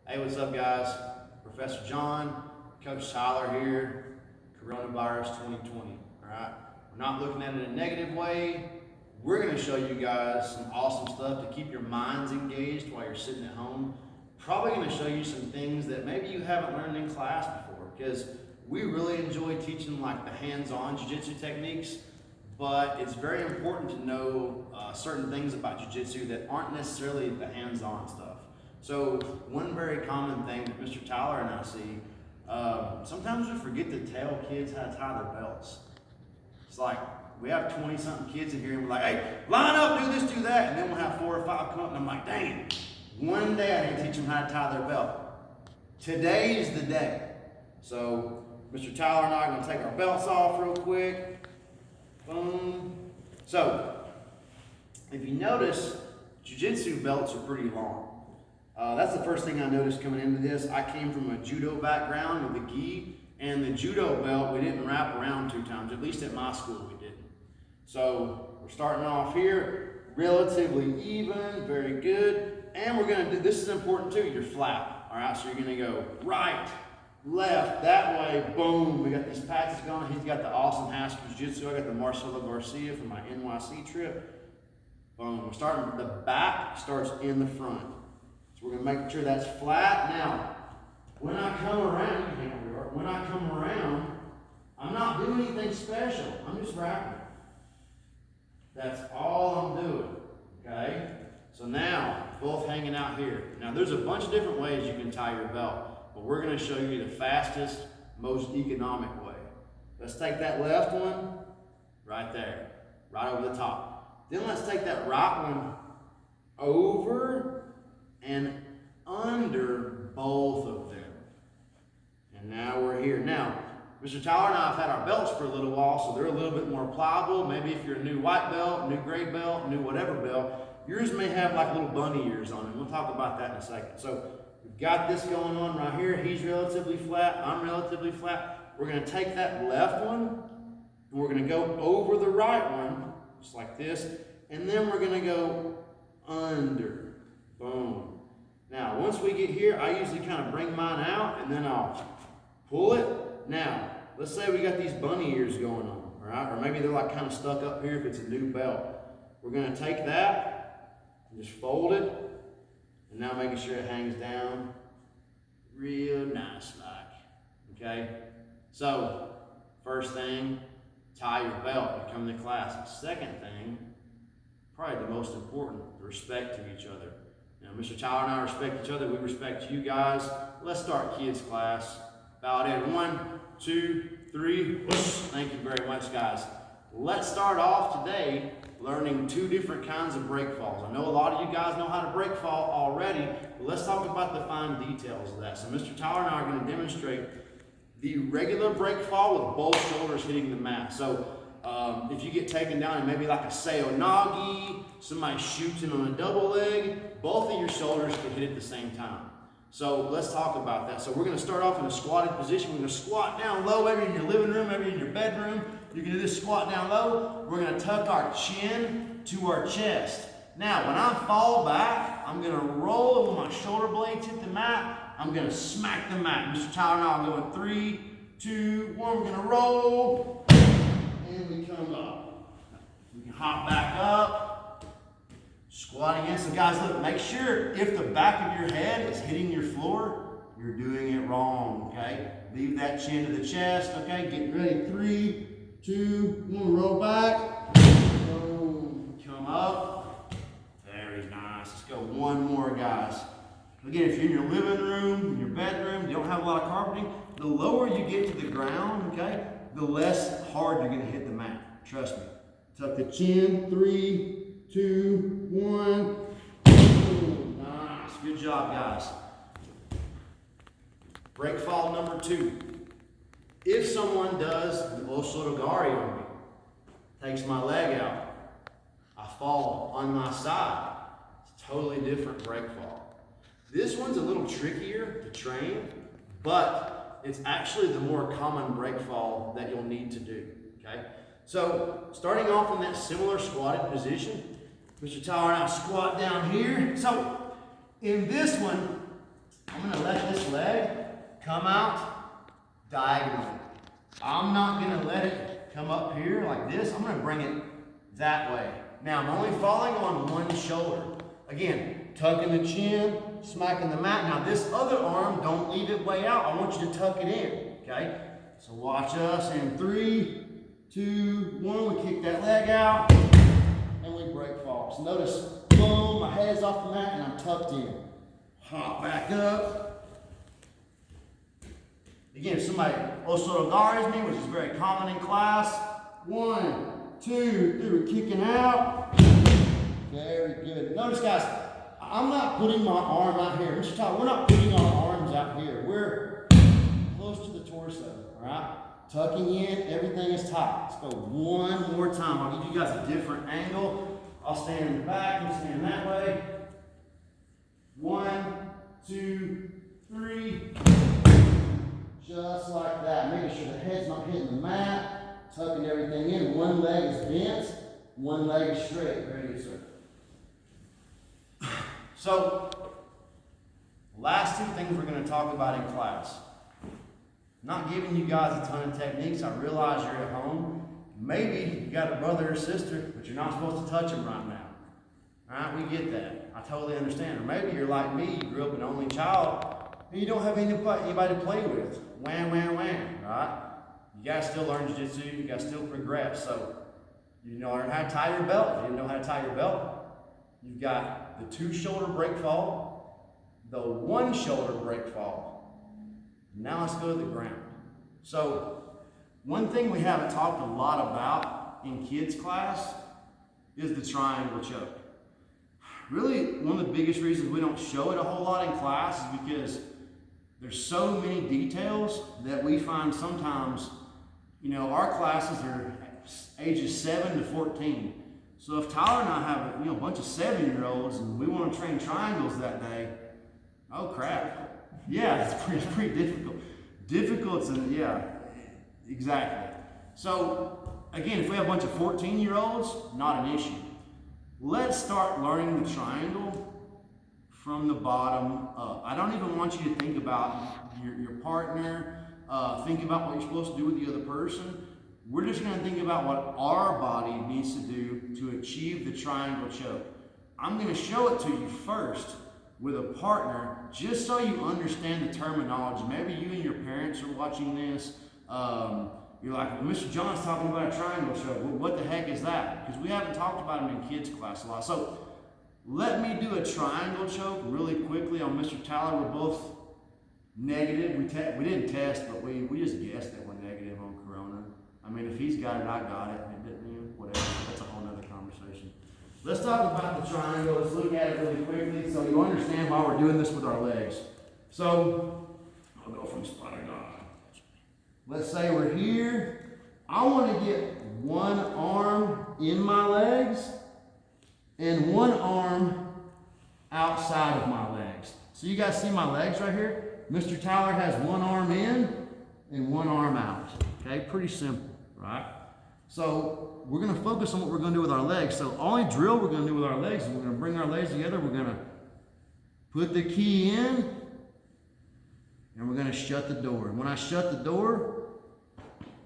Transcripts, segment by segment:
Hey, what's up, guys? Professor Jon, Coach Tyler here. Coronavirus 2020. All right, we're not looking at it in a negative way. We're going to show you guys some awesome stuff to keep your minds engaged while you're sitting at home. Probably going to show you some things that maybe you haven't learned in class before, because we really enjoy teaching like the hands-on jiu-jitsu techniques, but it's very important to know certain things about jiu-jitsu that aren't necessarily the hands-on stuff. So one very common thing that Mr. Tyler and I see, sometimes we forget to tell kids how to tie their belts. It's like we have 20-something kids in here and we're like, hey, line up, do this, do that, and then we'll have 4 or 5 come up and I'm like, dang it, one day I didn't teach them how to tie their belt. Today is the day. So Mr. Tyler and I are going to take our belts off real quick. Boom. So if you notice, jiu-jitsu belts are pretty long. That's the first thing I noticed coming into this. I came from a judo background with a gi, and the judo belt we didn't wrap around 2 times, at least at my school we didn't. So we're starting off here, relatively even, very good. And we're gonna do, this is important too, you're flat. All right, so you're gonna go right, left, that way, boom. We got these patches going. He's got the awesome Haskell Jiu-Jitsu. I got the Marcelo Garcia from my NYC trip. Boom, we're starting, the back starts in the front. So we're gonna make sure that's flat. Now, when I come around, I'm not doing anything special. I'm just wrapping. That's all I'm doing, okay? So now, both hanging out here. Now, there's a bunch of different ways you can tie your belt, but we're gonna show you the fastest, most economic way. Let's take that left one, right there, right over the top. Then let's take that right one over and under both of them. And now we're here. Now, Mr. Tyler and I have had our belts for a little while, so they're a little bit more pliable. Maybe if you're a new white belt, new gray belt, new whatever belt, yours may have like little bunny ears on it. We'll talk about that in a second. So we've got this going on right here. He's relatively flat. I'm relatively flat. We're going to take that left one, and we're going to go over the right one, just like this, and then we're going to go under. Boom. Now, once we get here, I usually kind of bring mine out, and then I'll pull it. Now, let's say we got these bunny ears going on, all right? Or maybe they're like kind of stuck up here if it's a new belt. We're going to take that and just fold it, and now making sure it hangs down real nice like, okay? So, first thing, tie your belt. You come to class. Second thing, probably the most important, respect to each other. Now, Mr. Tyler and I respect each other. We respect you guys. Let's start kids class. Bow in. 1, 2, 3. Whoosh. Thank you very much, guys. Let's start off today learning 2 different kinds of break falls. I know a lot of you guys know how to break fall already, but let's talk about the fine details of that. So Mr. Tyler and I are going to demonstrate the regular break fall with both shoulders hitting the mat. So if you get taken down and maybe like a seonagi, somebody shoots in on a double leg, both of your shoulders can hit at the same time. So let's talk about that. So we're going to start off in a squatted position. We're going to squat down low, maybe in your living room, maybe in your bedroom. You can do this squat down low. We're going to tuck our chin to our chest. Now, when I fall back, I'm going to roll when my shoulder blades hit the mat. I'm going to smack the mat. Mr. Tyler and I are going 3, 2, 1. We're going to roll. And we come up. We can hop back up. Squatting in. So guys, look, make sure if the back of your head is hitting your floor, you're doing it wrong, okay? Leave that chin to the chest, okay? Getting ready. 3, 2, 1, roll back. Boom. Come up. Very nice. Let's go one more, guys. Again, if you're in your living room, in your bedroom, you don't have a lot of carpeting, the lower you get to the ground, okay, the less hard you're going to hit the mat. Trust me. Tuck the chin. 3, 2, 1. Boom. Nice. Good job, guys. Break fall number 2. If someone does an osotogari on me, takes my leg out, I fall on my side. It's a totally different break fall. This one's a little trickier to train, but it's actually the more common break fall that you'll need to do, okay? So, starting off in that similar squatted position, Mr. Tyler and I squat down here. So, in this one, I'm going to come out diagonally. I'm not gonna let it come up here like this. I'm gonna bring it that way. Now I'm only falling on one shoulder. Again, tucking the chin, smacking the mat. Now this other arm, don't leave it way out. I want you to tuck it in, okay? So watch us in 3, 2, 1. We kick that leg out and we break fall. So notice, boom, my head's off the mat and I'm tucked in. Hop back up. Again, if somebody osorogares me, which is very common in class. 1, 2, 3, we're kicking out. Very good. Notice, guys, I'm not putting my arm out here. Mr. Tyler, we're not putting our arms out here. We're close to the torso, all right? Tucking in, everything is tight. Let's go one more time. I'll give you guys a different angle. I'll stand in the back and stand that way. 1, 2, 3. Just like that. Making sure the head's not hitting the mat. Tucking everything in. One leg is bent. One leg is straight. Very good, sir. So, last 2 things we're going to talk about in class. Not giving you guys a ton of techniques. I realize you're at home. Maybe you got a brother or sister, but you're not supposed to touch them right now. All right, we get that. I totally understand. Or maybe you're like me. You grew up an only child. You don't have anybody to play with. Wham, wham, wham, right? You guys still learn jiu-jitsu. You guys still progress. So, you learn how to tie your belt. If you didn't know how to tie your belt, you've got the 2 shoulder break fall, the 1 shoulder break fall. Now let's go to the ground. So, one thing we haven't talked a lot about in kids class is the triangle choke. Really, one of the biggest reasons we don't show it a whole lot in class is because there's so many details that we find sometimes, our classes are ages 7 to 14. So if Tyler and I have a bunch of 7-year-olds and we want to train triangles that day, oh crap. Yeah, it's pretty difficult. Difficult, and yeah, exactly. So again, if we have a bunch of 14-year-olds, not an issue. Let's start learning the triangle from the bottom up. I don't even want you to think about your partner, think about what you're supposed to do with the other person. We're just going to think about what our body needs to do to achieve the triangle choke. I'm going to show it to you first with a partner, just so you understand the terminology. Maybe you and your parents are watching this. You're like, well, Mr. John's talking about a triangle choke. Well, what the heck is that? Because we haven't talked about them in kids class a lot. So let me do a triangle choke really quickly on Mr. Tyler. We're both negative. We didn't test, but we just guessed that we're negative on Corona. I mean, if he's got it, I got it. Whatever. That's a whole other conversation. Let's talk about the triangle. Let's look at it really quickly so you understand why we're doing this with our legs. So, I'll go from spot to God. Let's say we're here. I want to get one arm in my legs and one arm outside of my legs. So you guys see my legs right here? Mr. Tyler has one arm in and one arm out. Okay, pretty simple, right? So we're going to focus on what we're going to do with our legs. So only drill we're going to do with our legs is we're going to bring our legs together. We're going to put the key in and we're going to shut the door. And when I shut the door,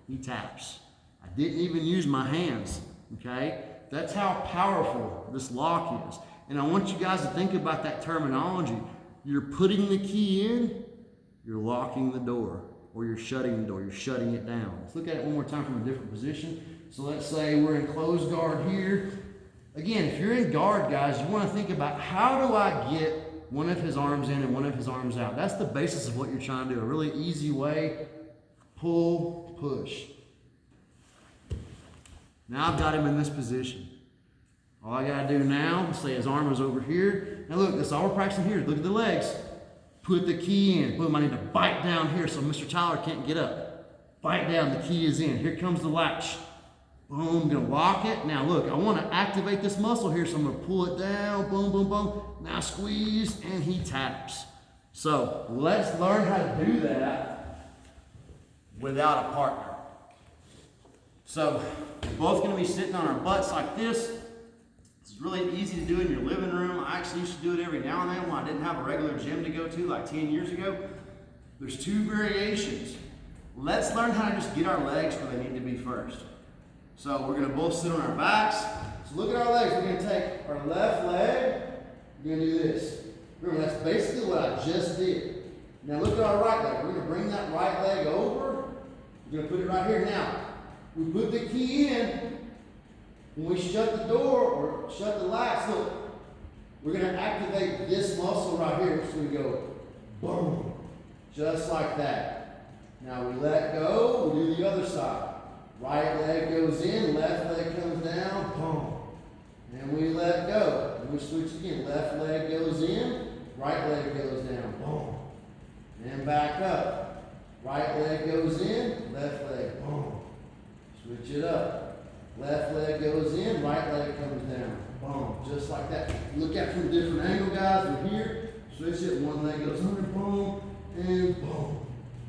he taps. I didn't even use my hands, okay? That's how powerful this lock is. And I want you guys to think about that terminology. You're putting the key in, you're locking the door, or you're shutting the door, you're shutting it down. Let's look at it one more time from a different position. So let's say we're in closed guard here. Again, if you're in guard, guys, you want to think about how do I get one of his arms in and one of his arms out. That's the basis of what you're trying to do. A really easy way, pull, push. Now I've got him in this position. All I got to do now, say his arm is over here. Now look, that's all we're practicing here. Look at the legs. Put the key in. Boom, I need to bite down here so Mr. Tyler can't get up. Bite down, the key is in. Here comes the latch. Boom, I'm going to lock it. Now look, I want to activate this muscle here, so I'm going to pull it down. Boom, boom, boom. Now squeeze, and he taps. So let's learn how to do that without a partner. So we're both going to be sitting on our butts like this. It's really easy to do in your living room. I actually used to do it every now and then when I didn't have a regular gym to go to like 10 years ago. There's two variations. Let's learn how to just get our legs where they need to be first. So we're gonna both sit on our backs. So look at our legs. We're gonna take our left leg, we're gonna do this. Remember, that's basically what I just did. Now look at our right leg. We're gonna bring that right leg over. We're gonna put it right here. Now, we put the key in. When we shut the door or shut the lights, look, we're gonna activate this muscle right here. So we go, boom, just like that. Now we let go, we'll do the other side. Right leg goes in, left leg comes down, boom. And we let go. And we switch again. Left leg goes in, right leg goes down, boom. And back up. Right leg goes in, left leg, boom. Switch it up. Left leg goes in, right leg comes down, boom. Just like that. Look at it from a different angle, guys. We're here. Switch it. One leg goes under, boom, and boom.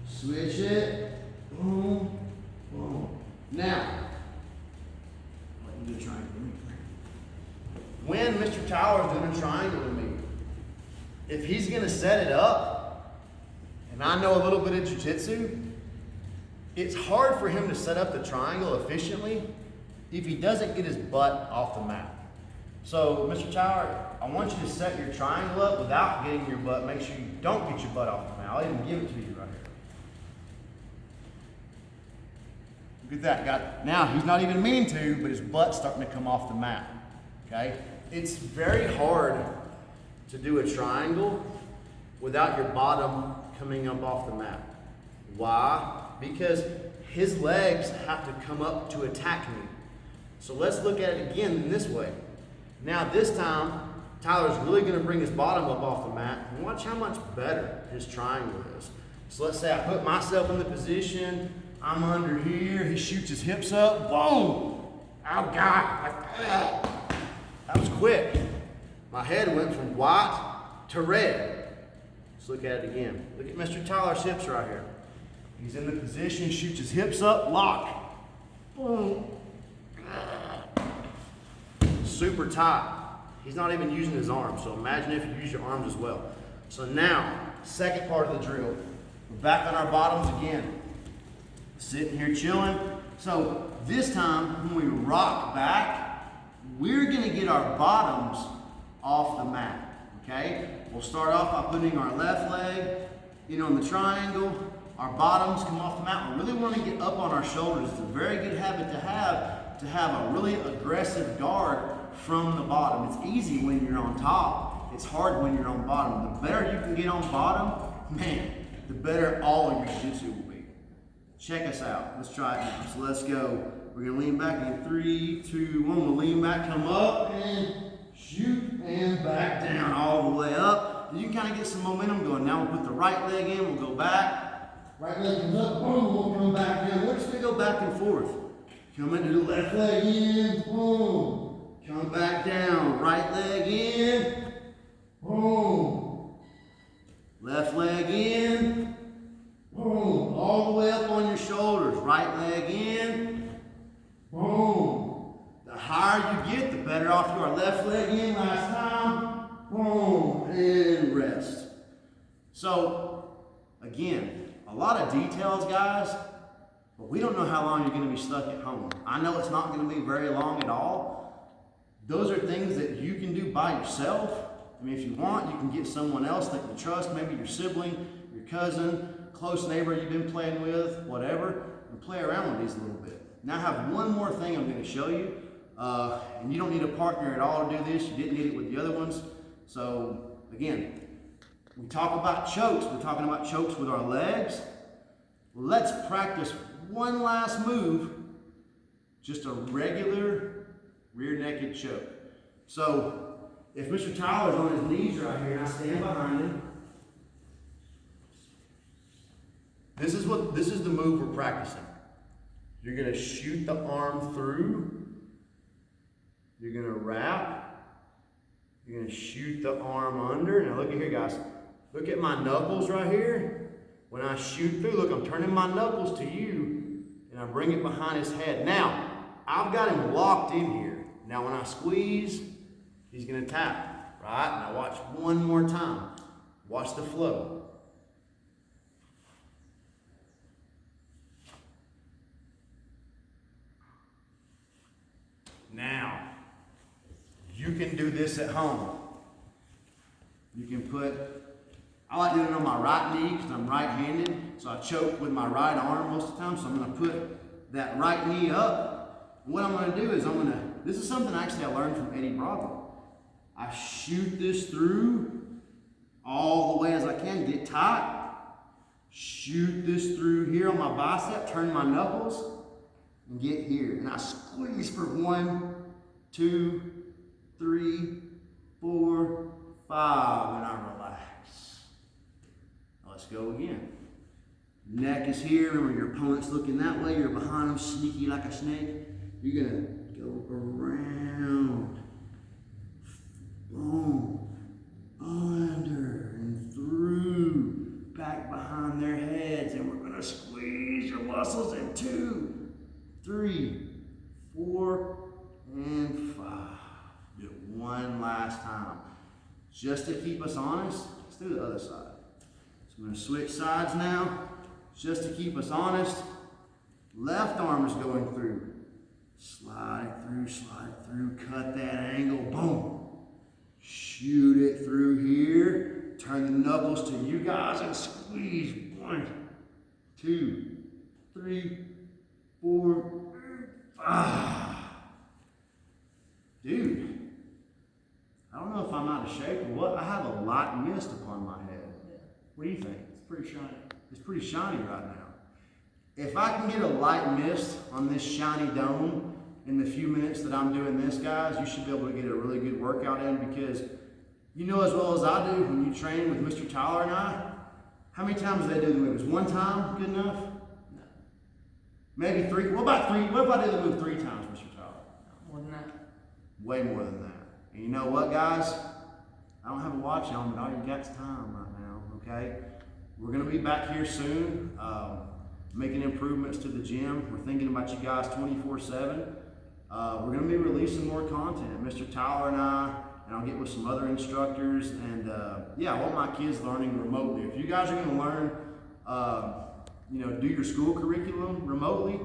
Switch it, boom, boom. Now, let me do a triangle. When Mr. Tyler's doing a triangle with me, if he's going to set it up, and I know a little bit of jiu-jitsu, it's hard for him to set up the triangle efficiently if he doesn't get his butt off the mat. So, Mr. Tyler, I want you to set your triangle up without getting your butt. Make sure you don't get your butt off the mat. I'll even give it to you right here. Look at that, guy. Now, he's not even meaning to, but his butt's starting to come off the mat, okay? It's very hard to do a triangle without your bottom coming up off the mat. Why? Because his legs have to come up to attack me. So let's look at it again in this way. Now this time, Tyler's really gonna bring his bottom up off the mat, and watch how much better his triangle is. So let's say I put myself in the position, I'm under here, he shoots his hips up, boom! Oh God, like that. That was quick. My head went from white to red. Let's look at it again. Look at Mr. Tyler's hips right here. He's in the position, shoots his hips up, lock. Boom. Super tight. He's not even using his arms, so imagine if you use your arms as well. So now, second part of the drill. We're back on our bottoms again. Sitting here chilling. So this time, when we rock back, we're gonna get our bottoms off the mat, okay? We'll start off by putting our left leg in on the triangle. Our bottoms come off the mat. We really want to get up on our shoulders. It's a very good habit to have a really aggressive guard from the bottom. It's easy when you're on top. It's hard when you're on bottom. The better you can get on bottom, man, the better all of your jiu-jitsu will be. Check us out. Let's try it now. So let's go. We're going to lean back in 3, 2, 1. We'll lean back, come up, and shoot, and back down all the way up. You can kind of get some momentum going. Now we'll put the right leg in. We'll go back. Right leg comes up, boom, we'll come back down. We're just going to go back and forth. Come into the left leg in, boom. Come back down. Right leg in, boom. Left leg in, boom. All the way up on your shoulders. Right leg in, boom. The higher you get, the better off you are. Left leg in last time, boom, and rest. So, again, a lot of details, guys, but we don't know how long you're going to be stuck at home. I know it's not going to be very long at all. Those are things that you can do by yourself. I mean, if you want, you can get someone else that you trust, maybe your sibling, your cousin, close neighbor you've been playing with, whatever, and play around with these a little bit. Now I have one more thing I'm going to show you, and you don't need a partner at all to do this. You didn't need it with the other ones. So, again, we talk about chokes. We're talking about chokes with our legs. Let's practice one last move, just a regular rear naked choke. So if Mr. Tyler's on his knees right here and I stand behind him, this is the move we're practicing. You're going to shoot the arm through. You're going to wrap. You're going to shoot the arm under. Now look at here, guys. Look at my knuckles right here. When I shoot through, look, I'm turning my knuckles to you, and I bring it behind his head. Now, I've got him locked in here. Now, when I squeeze, he's going to tap, right? Now, watch one more time. Watch the flow. Now, you can do this at home. You can put, I like doing it on my right knee because I'm right-handed, so I choke with my right arm most of the time, so I'm going to put that right knee up. And what I'm going to do is this is something actually I learned from Eddie Bravo. I shoot this through all the way as I can, get tight, shoot this through here on my bicep, turn my knuckles, and get here. And I squeeze for 1, 2, 3, 4, 5, and I relax. Let's go again. Neck is here. Remember, your opponent's looking that way. You're behind him, sneaky like a snake. You're going to go around. Boom. Under and through. Back behind their heads. And we're going to squeeze your muscles in 2, 3, 4, and 5. Do it one last time. Just to keep us honest, let's do the other side. So I'm going to switch sides now. Just to keep us honest, left arm is going through. Slide it through, cut that angle, boom. Shoot it through here. Turn the knuckles to you guys and squeeze. 1, 2, 3, 4, 5. Dude, I don't know if I'm out of shape or what. I have a light mist upon my head. What do you think? It's pretty shiny. It's pretty shiny right now. If I can get a light mist on this shiny dome in the few minutes that I'm doing this, guys, you should be able to get a really good workout in, because you know as well as I do, when you train with Mr. Tyler and I, how many times do they do the moves? One time, good enough? No. Maybe 3. What about 3? What if I do the move 3 times, Mr. Tyler? More than that. Way more than that. And you know what, guys? I don't have a watch on, but all you got's time right now, okay? We're going to be back here soon, making improvements to the gym. We're thinking about you guys 24/7. We're going to be releasing more content. Mr. Tyler and I'll get with some other instructors. And yeah, I want my kids learning remotely. If you guys are going to learn, do your school curriculum remotely,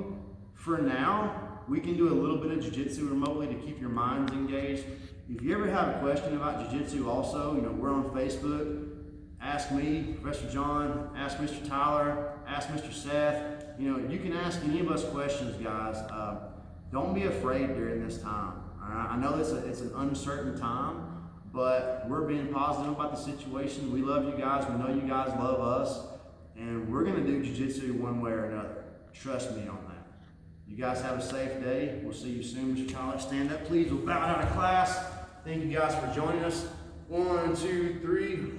for now, we can do a little bit of jiu-jitsu remotely to keep your minds engaged. If you ever have a question about jiu-jitsu also, we're on Facebook. Ask me, Professor Jon, ask Mr. Tyler, ask Mr. Seth. You can ask any of us questions, guys. Don't be afraid during this time. All right? I know it's an uncertain time, but we're being positive about the situation. We love you guys. We know you guys love us. And we're going to do jiu-jitsu one way or another. Trust me on that. You guys have a safe day. We'll see you soon, Mr. Tyler. Stand up, please. We'll bow out of class. Thank you guys for joining us. 1, 2, 3.